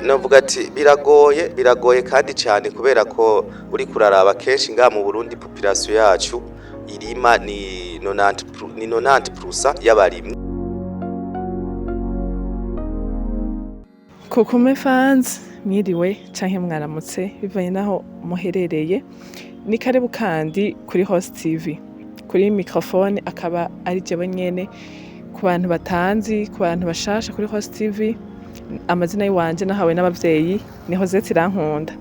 Novuga ati biragoye kandi cyane kubera ko uri kuraraba kenshi ngaha mu Burundi population yacu irima ni 90% y'abarimyi. Kokume fans mwiriwe canke mwaramutse bivanye naho muherereye, ni karibu kandi kuri Host TV. Kuri microphone akaba ari jewe nyene, ku bantu batanzi, ku bantu bashasha kuri Host TV. Amazina yiwanje nahawe n'abavyeyi ni Hozette Irankunda.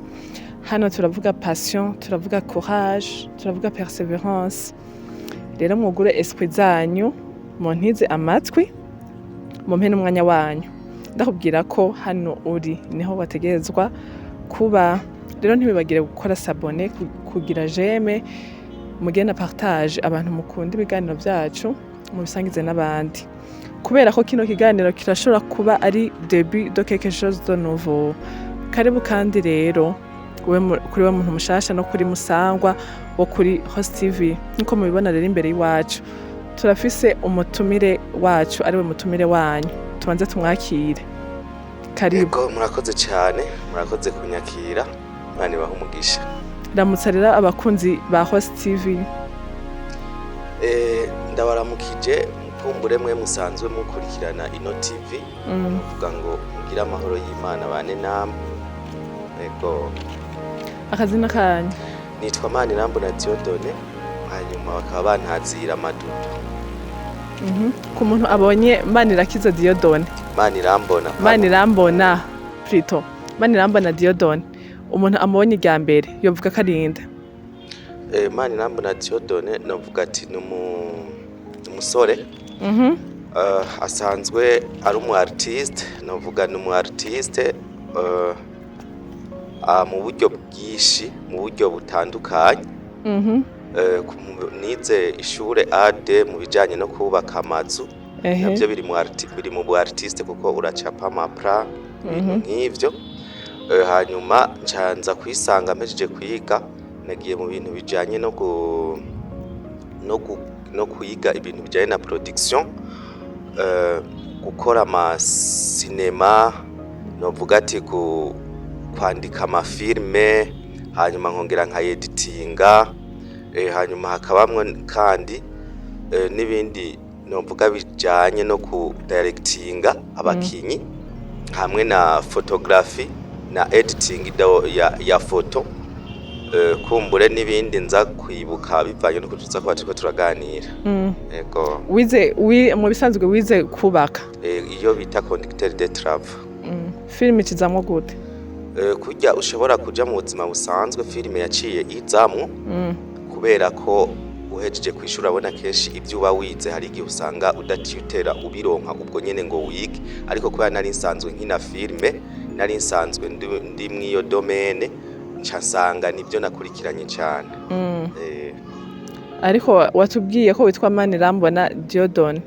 Hano turavuga passion, turavuga courage, turavuga perseverance. Rero mwugure esprit zanyu, muntize amatwi, mumpe n'umwanya wanyu. Ndakubwira ko hano uri niho wategerezwa kuba. Rero ntibibagire gukora s'abonner, kugira j'aime, mugena partage abantu mukunda ibiganiro vyacu, mubisangize n'abandi. Kubera ko kino kiganiro kirashobora kuba ari début de quelque chose de nouveau. Karibu kandi rero kuri we muntu mushasha no kuri musangwa wo kuri Host TV. Nkuko mubibona rero imbere y'iwacu turafise umutumire wacu, ari we mutumire wanyu. Tubanze tumwakire. Karibu. Yego, murakoze cyane, murakoze kunyakira. Imana ibahe umugisha. Ramutsa rero abakunzi ba Host TV. Ndabaramukije kumbure mwe musanzwe mukurikirana ino TV. Uvuga ngo mugira amahoro y'Imana bane namwe. Yego. Akazina kanyu? Nitwa Manirambona Dieudonné, hanyuma bakaba bantazira Amadudu. Ku muntu abonye Manirakiza Dieudonné. Manirambona plutôt. Manirambona Dieudonné. Umuntu amubonye irya mbere yovuga ko arinde. Manirambona Dieudonné novuga ati umusore. Asanzwe ari umu artiste, novuga ni umu artiste mu buryo bwinshi, mu buryo butandukanye. Nize ishure AD mu bijanye no kubaka amazu. Navyo biri mu bu artiste kuko uracapa amaplan nk'ivyo. Hanyuma ncanza kwisanga mpejeje kwiga, nagiye mu bintu bijanye no kuyiga ibintu bijanye na production, gukora ama cinema, novuga ati kwandika amafilme, hanyuma nkongera nka editinga, hanyuma hakabamwe kandi n'ibindi novuga bijanye no ku directinga abakinyi, hamwe na photography na editing ya photo. Kumbure n'ibindi nza kwibuka bivanye no kutuza kwa turiko turaganira. Yego. Mu bisanzwe wize kubaka. Iyo bita conducteur de travaux. Filime kizamwo gute? Kujya ushobora kuja mu buzima busanzwe, filime yaciye izamwo. Kubera ko uhejeje kwishura abona kenshi ibyo uba wize hari igihe usanga udatitera ubironka ubwo nyene ngo wige, ariko kubera nari nsanzwe nkina filime, nari nsanzwe ndi mwiyo domaine, nsanga nibyo nakurikiranye cyane. Ariko watubwiye ko witwa Manirambona Dieudonné.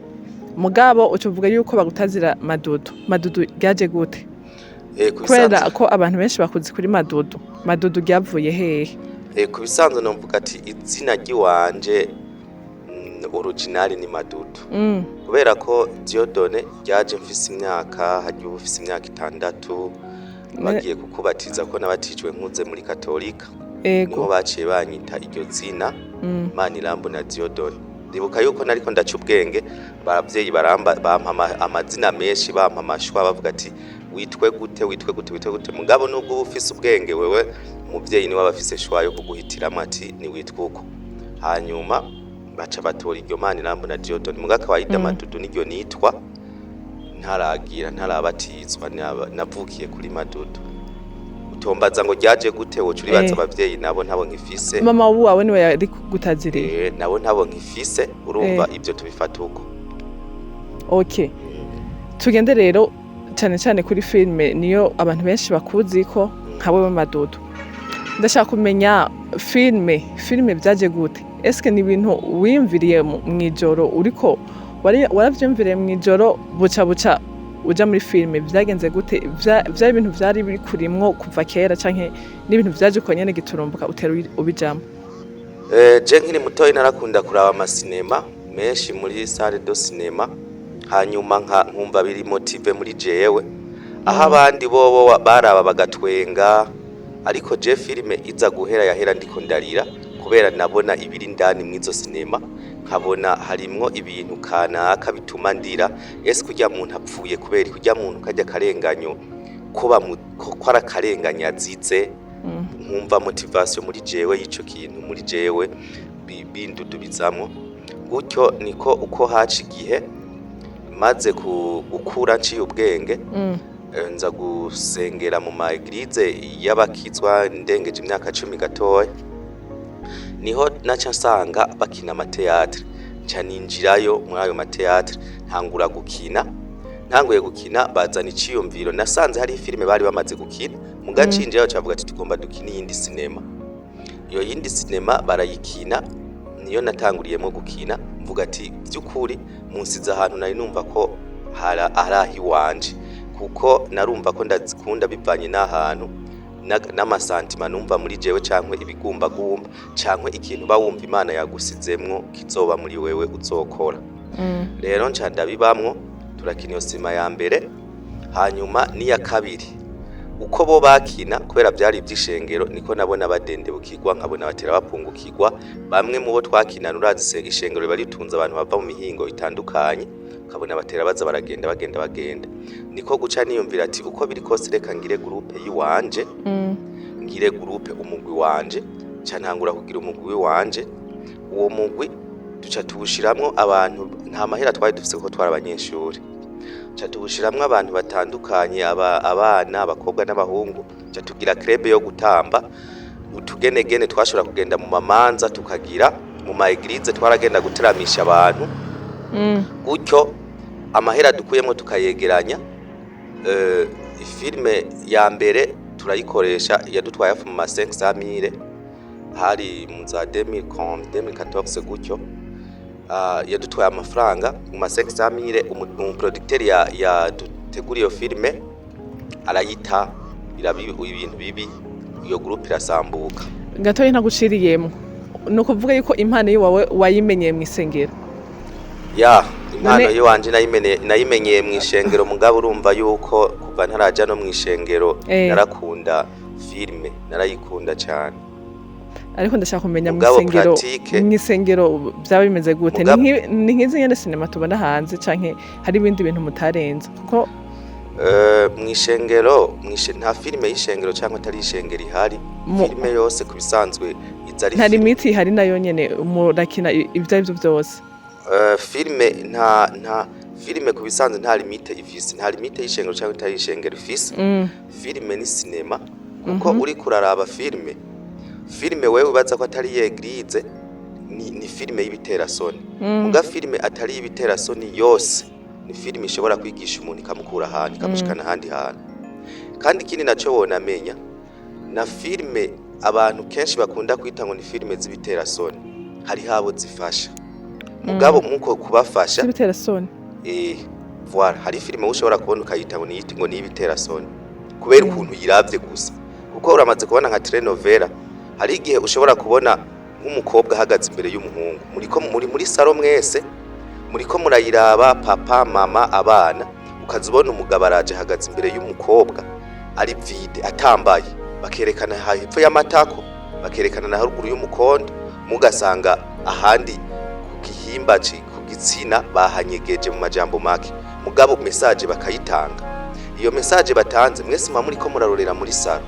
Mugabo ucuvuga yuko bagutazira Madudu. Madudu ryaje gute? Kubera ko abantu benshi bakuzi kuri Madudu. Madudu ryavuye hehe? Ku bisanzwe nomvuga ati izina ry'iwanje original ni Madudu. Kubera ko Dieudonné ryaje mfise imyaka, hagiye ufise imyaka 6. Bagiye kukubatiza ko nabatijwe nkuze muri Katolika. Niho baciye banyita iryo zina Manirambona Dieudonné. Ndibuka yuko nariko ndaca ubwenge, baravyeyi bampa amazina menshi, bampa amashwa bavuga ati witwe gute. Mugabo nubwo ufise ubwenge wewe umuvyeyi ni wabafise shwa yo kuguhitiramo ati ni witwa uko. Hanyuma baca batora iryo Manirambona Dieudonné. Mugaka kawaida Madudu niryo nitwa ntarabatizwa, navukiye kuri Madudu. Utombaza ngo ryaje gute wocu ribaza abavyeyi nabo ntabo nkifise. Mama wawe niwe yari kugutaziriye. Nabo ntabo nkifise, urumva ibyo tubifata uko. Okay. Tugende rero cyane kuri filme niyo abantu benshi bakuzi ko nka wewe Madudu. Ndashaka kumenya filme byaje gute? Eske ni ibintu wimviriye mwijoro uriko waravyumviriye mwijoro buca uja muri filme? Byagenze gute? Vya ibintu vyari biri kurimwo kuva kera canke n'ibintu vyaje ko nyene giturumbuka utera ubijamo? Je nkiri mutoyi narakunda kuraba ama cinema menshi muri salle de cinema, hanyuma nkumva biri motive muri jewe. aho abandi bobo baraba bagatwenga, ariko je filime iza guhera yahera ndiko ndarira kubera nabona ibiri ndani mw'izo sinema, nkabona harimwo ibintu kanaka bituma ndira. Ese kurya muntu apfuye kubera kurya muntu kajya karenganyo ko ari akarenganya azize, nkumva motivation muri jewe y'ico kintu muri jewe bindudubizamwo. Gutyo niko uko haca igihe maze gukura nciye ubwenge, nza gusengera mu ma eglise y'abakizwa ndengeje imyaka 10 gatoya, niho naca nsanga bakina amateatre, nca ninjirayo muri ayo mateatre ntangura gukina. Ntanguye gukina bazana iciyumviro, nasanze hari filime bari bamaze gukina mu gacinjirayo cavuga ati tugomba dukina iyindi sinema. Iyo yindi sinema barayikina, niyo natanguriyemo gukina, mvuga ati by'ukuri munsiza ahantu nari numva ko harahi iwanje, kuko narumva ko ndazikunda bivanye n'ahantu n'amasantima numva muri jewe, cankwe ibigumbagumba, cankwe ikintu bawumva Imana yagusizemwo kizoba muri wewe uzokora. Rero nca ndabibamwo, turakina iyo sima ya mbere, hanyuma n'iya kabiri. Uko bo bakina kubera byari iby'ishengero, niko nabona badendebukirwa, nkabona batera bapungukirwa. Bamwe mu bo twakina urazi ishengero bari tunze abantu bava mu mihingo itandukanye, nkabona batera baza bagenda. Niko guca niyumvira ati uko biri kose reka ngire groupe yiwanje, ngire groupe umugwi wanje, ca ntangura kugira umugwi wanje. Uwo mugwi duca tuwushiramwo abantu, nta mahera twari dufise ko twari abanyeshuri, ca tuwushiramwo abantu batandukanye, abana, abakobwa n'abahungu. Ca tugira club yo gutamba, utugenegene twashobora kugenda mu mamanza, tukagira mu ma eglise twaragenda guteramisha abantu. Gutyo amahera dukuyemo tukayegeranya. Filime ya mbere turayikoresha yadutwaye afu mu ma 500,000, hari mu za 2014 gutyo. Yadutwaye amafaranga mu ma 500,000. Umuproducteur yaduteguriye iyo filime arayita ibintu bibi, iyo groupe irasambuka. Gatoyi ntaguciriyemo, nuko kuvuga yuko impano yiwawe wayimenyeye mu isengero? Impano yiwanje nayimenyeye mu ishengero, mugabo urumva yuko kuva ntaraja no mu ishengero narakunda filime, narayikunda cyane. Ariko ndashaka kumenya mu isengero byaba bimeze gute? Ni nk'izi nyene sinema tubona hanze canke hari ibindi bintu mutarenze? Kuko mu ishengero nta filime y'ishengero cyangwa atari ishengero ihari. Filime yose kubisanzwe izari nta limiti hari nayo nyene murakina ibyo byose. Filime nta filime kubisanzwe nta limite ifise, nta limite y'ishengero cyangwa atari ishengero ifise. Filime ni sinema, kuko uri kuraraba filime wewe ubaza ko atari yeglize, ni filime y'ibiterasoni. Muga filime atari y'ibiterasoni yose ni filime ishobora kwigisha umuntu ikamukura ahantu ikamushikana ahandi hantu. Kandi ikindi naco wonamenya, na filime abantu kenshi bakunda kwita ngo ni filime z'ibiterasoni, hari habo zifasha. Mugabo muko kubafasha z'ibiterasoni, voilà, hari filime ushobora kubona ukayita ngo ni y'ibiterasoni kubera ukuntu yiravye gusa. Kuko uramaze kubona nka telenovela, hari igihe ushobora kubona nk'umukobwa ahagaze imbere y'umuhungu, muri saro mwese muriko murayiraba, papa mama abana, ukazibona umugabo araje ahagaze imbere y'umukobwa ari vide atambaye, bakerekana hepfo y'amatako, bakerekana na haruguru y'umukondo, mugasanga ahandi ku gihimba ku gitsina bahanyegeje mu majambo make, mugabo message bakayitanga. Iyo message batanze mwese muriko murarorera muri saro,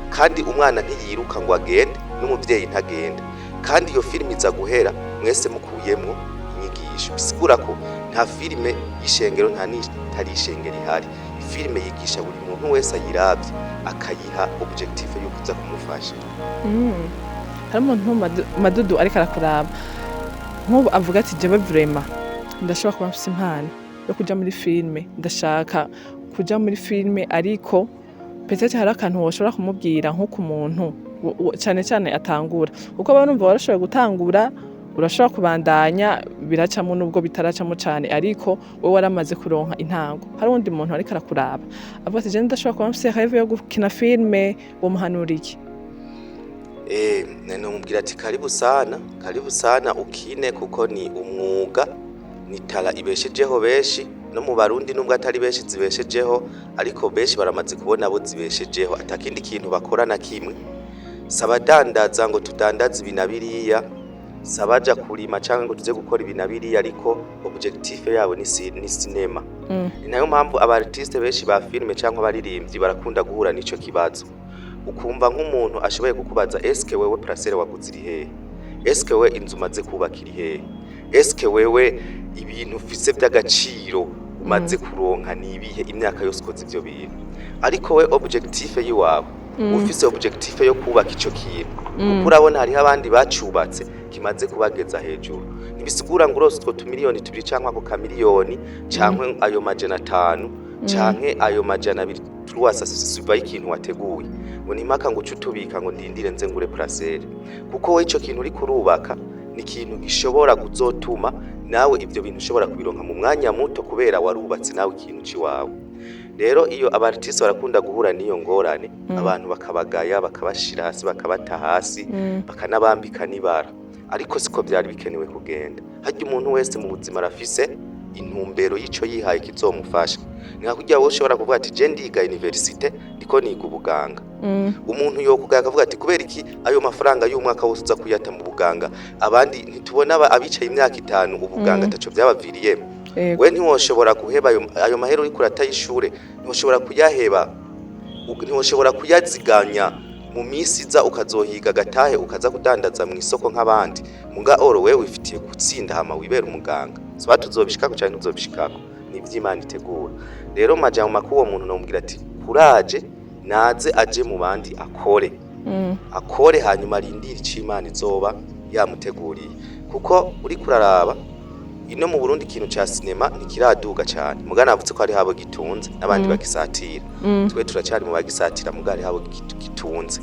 kandi umwana ntiyiruka ngo agende, n'umuvyeyi ntagenda. Kandi iyo filime iza guhera mwese mukuyemwo inyigisho. Bisigura ko nta filime y'ishengero nta n'itari ishengero ihari. Filime yigisha buri muntu wese ayiravye akayiha objectif yo kuza kumufasha. Hari umuntu Madudu ariko arakuraba nk'ubu avuga ati jewe vraiment ndashobora kuba mfise impano yo kuja muri filime, ndashaka kuja muri filime, ariko peut-être hari akantu woshobora kumubwira nko ku muntu cyane atangura, kuko barumva warashoboye gutangura, urashobora kubandanya biracamo nubwo bitaracamo cyane, ariko wowe waramaze kuronka intango. Hari undi muntu ariko arakuraba avuga ati je ndashobora kuba mfise rêve yo gukina filime, wo muhanuriye? Namubwira ati karibu sana ukine, kuko ni umwuga, ni tala ibeshejeho benshi, no mu Barundi nubwo atari benshi zibeshejeho ariko benshi baramaze kubona abo zibeshejeho atakindi kintu bakora na kimwe sabadandaza ngo tudandaze ibinabiriya sabaja kurima cyangwa ngo tuze gukora ibinabiriya ariko objectif yabo ni cinema ni nayo mpamvu aba artiste benshi ba filme cyangwa abaririmbyi barakunda guhura n'ico kibazo ukumva nk'umuntu ashoboye kukubaza eske wewe parcelle waguze iri hehe eske we inzu maze kubakira hehe eske wewe ibintu ufise by'agaciro umaze kuronka nibihe imyaka yose ukoze ivyo bintu ariko we objectif yiwawe ufise objectif yo kubaka ico kintu kuko urabona hari abandi bacubatse kimaze kubageza hejuru nibisigura ngo urose utwo tumiliyoni tubiri cyangwa ako kamiliyoni cyangwa ayo majana 5 canke ayo majana 2 turwasa siba ikintu wateguye ngo nimaka ngo cutubika ngo ndindire nze ngure parcelle kuko we ico kintu uri kurubaka ni ikintu gishobora kuzotuma nawe ivyo bintu ushobora kubironka mu mwanya muto kubera warubatse nawe ikintu ciwawe rero iyo abartiste barakunda guhura niyo ngorane abantu bakabagaya bakabashira hasi bakabata hasi bakanabambika nibara ariko siko byari bikenewe kugenda hajya umuntu wese mu buzima rafise intumbero yico yihaye kizomufasha ni kujya wowe ushobora kuvuga ati je ndiga university ndiko niga ubuganga umuntu yo kugaga akavuga ati kubera iki ayo mafaranga y'umwaka wose uza kuyata mu buganga abandi ntitubona abicaye imyaka 5 ubuganga taco byabaviriyemo we ntiwoshobora guheba ayo mahero uri kurata y'ishure ntiwoshobora kuyaheba ntiwoshobora kuyaziganya mu misi za ukazohiga gatahe ukaza kudandaza mu isoko nk'abandi muga oro wewe wifitiye gutsinda hama wibera umuganga so tuzobishikako cyane uzobishikako ni ivy'Imana itegura rero majambo makuru uwo muntu nomubwira ati kuraje naze aje mu bandi akore hanyuma arindira ic'Imana izoba yamuteguriye kuko uri kuraraba ino mu Burundi ikintu ca cinema ntikiraduga cyane mugana avutse ko ari habo gitunze n'abandi bagisatira twe turacari mu bagisatira mugari habo gitunze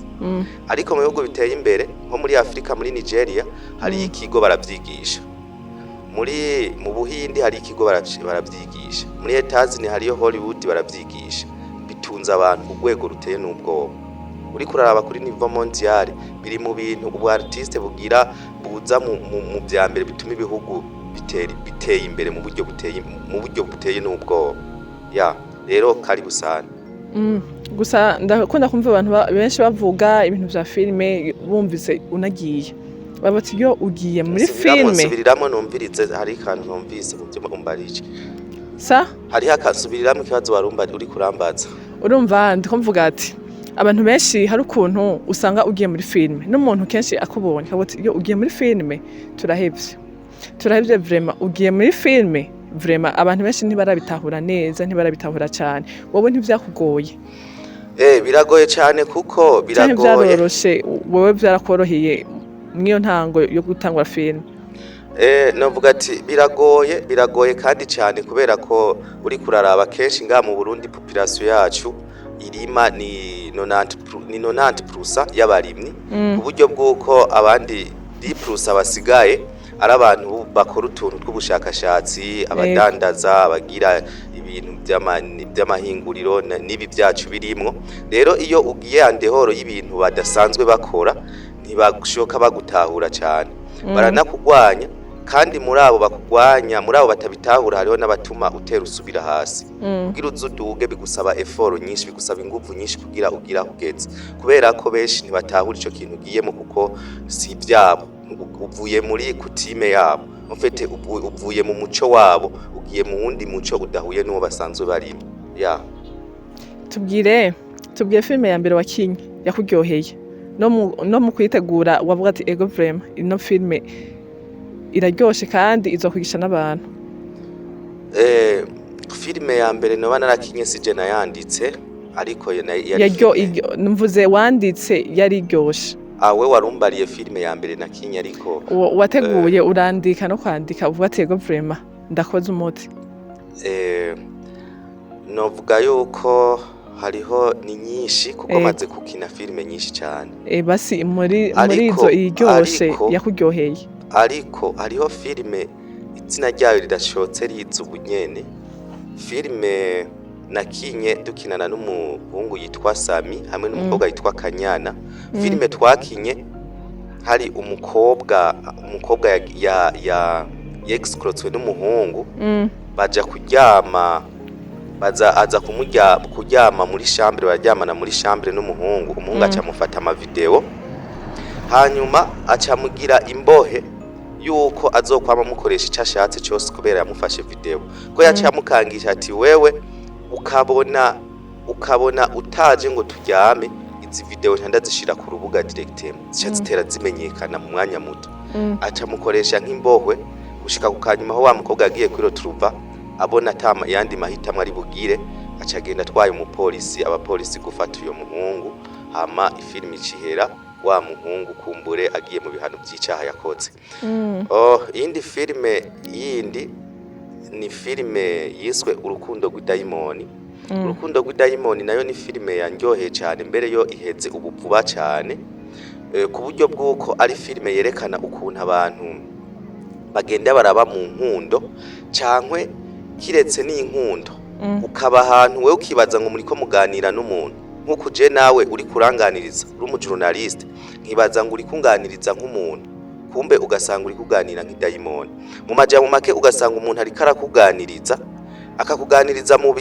ariko mu bihugu biteye imbere nko muri Afrika muri Nigeria hari ikigo baravyigisha mu Buhindi hari ikigo baravyigisha muri Etazini hariyo Hollywood baravyigisha bitunze abantu ku rwego ruteye n'ubwoba uri kuraraba kuri niveau mondial biri mu bintu ubu artiste bugira buza mu bya mbere bituma ibihugu biteye imbere mu buryo buteye n'ubwoba rero karibu sana gusa ndakunda kumva abantu benshi bavuga ibintu vya filme bumvise unagiye babati yo ugiye muri filme subiriramo numvirize hari kantu numvise mu byo umbarije sa hari hakasubiriramo kibazo warumba uri kurambaza urumva ndikomvuga ati abantu benshi hari ukuntu usanga ugiye muri filme n'umuntu kenshi akubonye kaboti yo ugiye muri filme turahevye vraiment ugiye muri filme vraiment abantu benshi ntibarabitahura neza ntibarabitahura cyane wowe ntivyakugoye biragoye cyane kuko biragoye byaroroshe wowe byarakoroheye niyo ntango yo gutangwa filme novuga ati biragoye kandi cyane kubera ko uri kuraraba kenshi nga mu Burundi population yacu irima ni 90% y'abarimyi ku buryo bw'uko abandi 10% basigaye ari abantu bakora utuntu tw'ubushakashatsi abadandaza abagira ibintu by'amahinguriro n'ibi byacu birimwo rero iyo ugiye andehoro y'ibintu badasanzwe bakora ntibagushoka bagutahura cyane baranakugwanya kandi muri abo bakugwanya muri abo batabitahura hariho n'abatuma utera usubira hasi kugira uzuduge bigusaba effort nyinshi bigusaba ingufu nyinshi kugira ugira ugeze kubera ko benshi ntibatahura ico kintu giyemo kuko si byabo uvuye muri kutime yabo mfete uvuye mu muco wabo ugiye mu wundi muco udahuye n'uwo basanzwe barimo tubwire filme ya mbere wakinye yakuryoheye no mu kwitegura wavuga ati ego vraiment ino filme iraryoshe kandi izokwigisha n'abantu filme ya mbere no narakinye sije nayanditse ariko mvuze wanditse yariryoshe we warumbariye filme ya mbere nakinye ariko wateguye urandika no kwandika uvuga ati ego vraiment ndakoze umuti novuga yuko hariho ni nyinshi kuko maze kukina filme nyinshi cyane basi muri izo iryoshe yakuryoheye ariko hariho filme izina ryayo ridashotse riza ubunyene filme nakinye dukinana n'umuhungu yitwa Sami hamwe n'umukobwa yitwa Kanyana filme twakinye hari umukobwa ya excrotswe n'umuhungu baja kuryama aza kuryama muri chambre, baryamana muri chambre n'umuhungu. Umuhungu aca mufata amavideo, hanyuma aca mugira imbohe yuko azokwama mukoresha icyo ashatse cyose kubera yamufashe video. Ko yaca mukangisha ati wewe ukabona utaje ngo turyame, izi video ndazishira ku rubuga directement zica zitera zimenyekana mu mwanya muto. Aca mukoresha nk'imbohwe gushika kukanyuma ho wa mukobwa agiye kwiroturuva abona atama yandi mahitamo ari bugire, aca agenda atwaye umupolisi, abapolisi gufata uyo muhungu, hama ifilimi icihera wa muhungu kumbure agiye mu bihano by'icaha yakoze. Iyindi filime yindi ni filime yiswe Urukundo rw'Idayimoni. Urukundo rw'Idayimoni nayo ni filime yanryoheye cyane, mbere yo iheze ubuvuba cyane, ku buryo bw'uko ari filime yerekana ukuntu abantu bagenda baraba mu nkundo, cankwe kiretse n'inkundo ukaba ahantu wewe ukibaza ngo muriko muganira n'umuntu, nkuko je nawe uri kuranganiriza uri mu journalist, nkibaza ngo uri kunganiriza nk'umuntu, kumbe ugasanga uri kuganira nk'idayimoni. Mu majambo make ugasanga umuntu ari karakuganiriza, akakuganiriza mu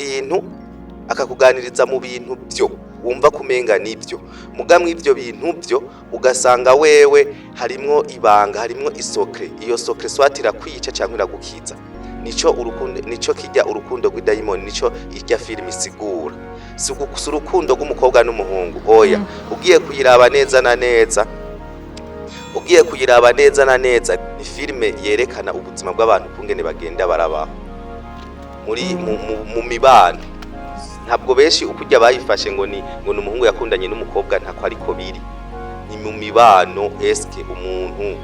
bintu byo wumva kumenga nibyo, mugamwe ivyo bintu byo ugasanga wewe harimwo ibanga, harimwo isokre. Iyo sokre swatira kwica cyangwa iragukiza. Nico kijya Urukundo rw'Idayimoni, nico irya film isigura. Si urukundo rw'umukobwa n'umuhungu, oya. Ugiye kuyiraba neza na neza ni filime yerekana ubuzima bw'abantu kungene bagenda barabaho mu mibano. Ntabwo benshi ukujya bayifashe ngo ni umuhungu yakundanye n'umukobwa, ntako ariko biri. Ni mu mibano, eske umuntu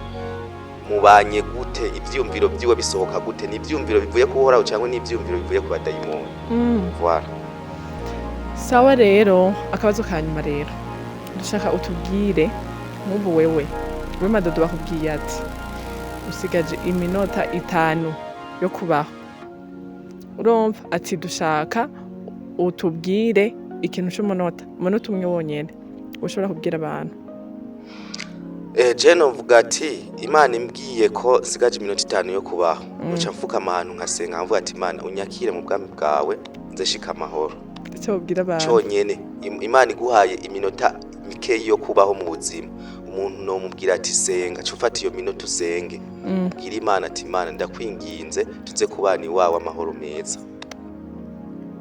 mubanye gute, ivyumviro byiwe bisohoka gute, ni ivyumviro bivuye kuhoraho cyangwa ni ivyumviro bivuye ku badayimoni. Voilà. Sawa rero, akabazo kanyuma rero dushaka utubwire nk'ubu wewe Madodo bakubwiye ati usigaje iminota 5 yo kubaho, urumva ati dushaka utubwire ikintu cy'umunota umwe wonyene ushobora kubwira abantu. Je novuga ati Imana imbwiye ko sigaje iminota 5 yo kubaho, uca mfuka ahantu nkasenga mvuga ati Imana unyakire mu bwami bwawe nze shika amahoro. Icyo ubwira abantu cyonyene, Imana iguhaye iminota mike yo kubaho mu buzima, umuntu no mubwira ati senga, cufata iyo minota usenge, bwira Imana ati Imana ndakwinginze tuze kubana iwawe amahoro meza.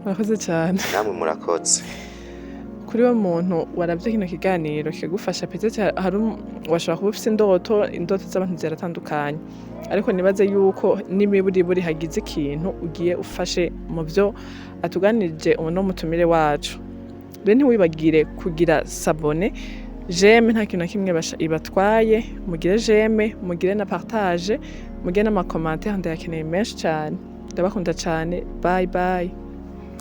Murakoze cyane. Namwe murakoze. Kuri wa muntu waravye kino kiganiro kigufasha peut-être hari washobora kuba ufise indoto z'abantu ziratandukanye, ariko nibaze yuko n'imiburi hagize ikintu ugiye ufashe mu byo atuganirije uno mutumire wacu. Rero ntiwibagire kugira s'abonner, j'aime, nta kintu na kimwe ibatwaye, mugire j'aime, mugire na partage, mugire n'ama commentaire, ndayakeneye menshi cyane. Ndabakunda cyane. Bye bye.